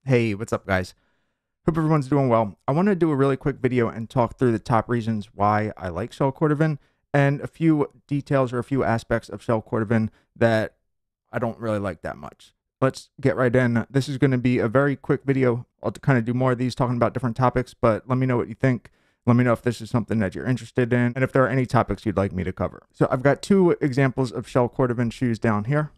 Hey, what's up, guys? Hope everyone's doing well. I want to do a really quick video and talk through the top reasons why I like shell Cordovan and a few details or a few aspects of shell Cordovan that I don't really like that much. Let's get right in. This is going to be a very quick video. I'll kind of do more of these talking about different topics, but let me know what you think. Let me know if this is something that you're interested in and if there are any topics you'd like me to cover. So I've got two examples of shell Cordovan shoes down here.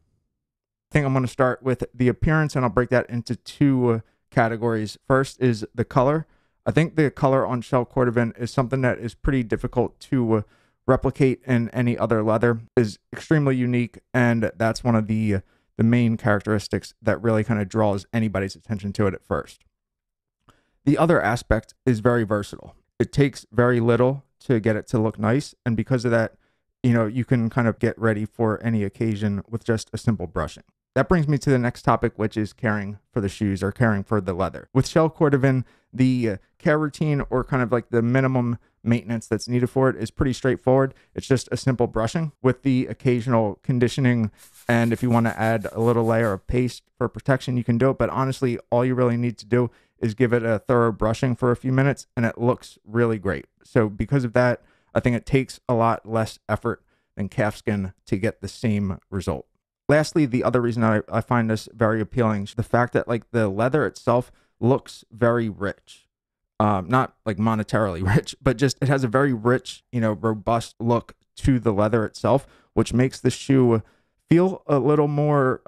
I think I'm going to start with the appearance, and I'll break that into two categories. First is the color. I think the color on shell Cordovan is something that is pretty difficult to replicate in any other leather. It is extremely unique, and that's one of the main characteristics that really kind of draws anybody's attention to it at first. The other aspect is very versatile. It takes very little to get it to look nice, and because of that, you can kind of get ready for any occasion with just a simple brushing. That brings me to the next topic, which is caring for the shoes or caring for the leather. With shell Cordovan, the care routine or kind of like the minimum maintenance that's needed for it is pretty straightforward. It's just a simple brushing with the occasional conditioning. And if you want to add a little layer of paste for protection, you can do it. But honestly, all you really need to do is give it a thorough brushing for a few minutes and it looks really great. So because of that, I think it takes a lot less effort than calfskin to get the same result. Lastly, the other reason I find this very appealing is the fact that like the leather itself looks very rich. Not like monetarily rich, but just it has a very rich, robust look to the leather itself, which makes the shoe feel a little more,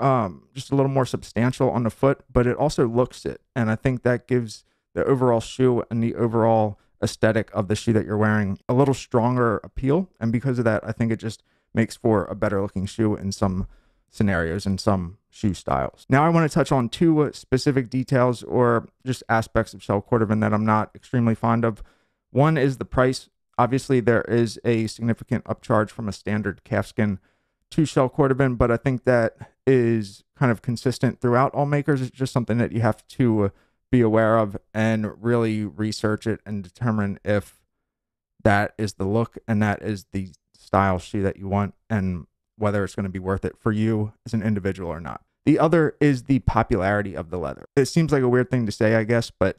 just a little more substantial on the foot, but it also looks it. And I think that gives the overall shoe and the overall aesthetic of the shoe that you're wearing a little stronger appeal. And because of that, I think it just makes for a better looking shoe in some scenarios and some shoe styles. Now I want to touch on two specific details or just aspects of shell Cordovan that I'm not extremely fond of. One is the price. Obviously there is a significant upcharge from a standard calfskin to shell Cordovan, but I think that is kind of consistent throughout all makers. It's just something that you have to be aware of and really research it and determine if that is the look and that is the style shoe that you want and whether it's going to be worth it for you as an individual or not. The other is the popularity of the leather. It seems like a weird thing to say, I guess, but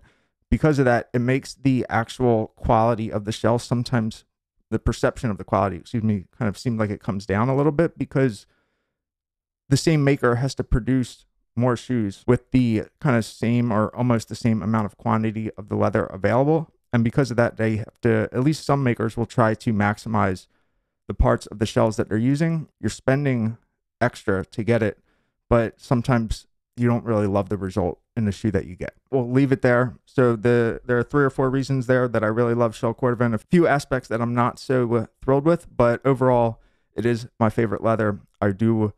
because of that, it makes the actual quality of the shell, sometimes the perception of the quality, kind of seem like it comes down a little bit because the same maker has to produce more shoes with the kind of same or almost the same amount of quantity of the leather available. And because of that, they have to, at least some makers will try to maximize the parts of the shells that they're using. You're spending extra to get it, but sometimes you don't really love the result in the shoe that you get. We'll leave it there. So there are 3 or 4 reasons there that I really love shell Cordovan. A few aspects that I'm not so thrilled with, but overall it is my favorite leather. I do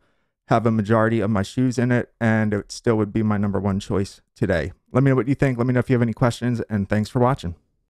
have a majority of my shoes in it, and it still would be my #1 choice today. Let me know what you think. Let me know if you have any questions, and thanks for watching.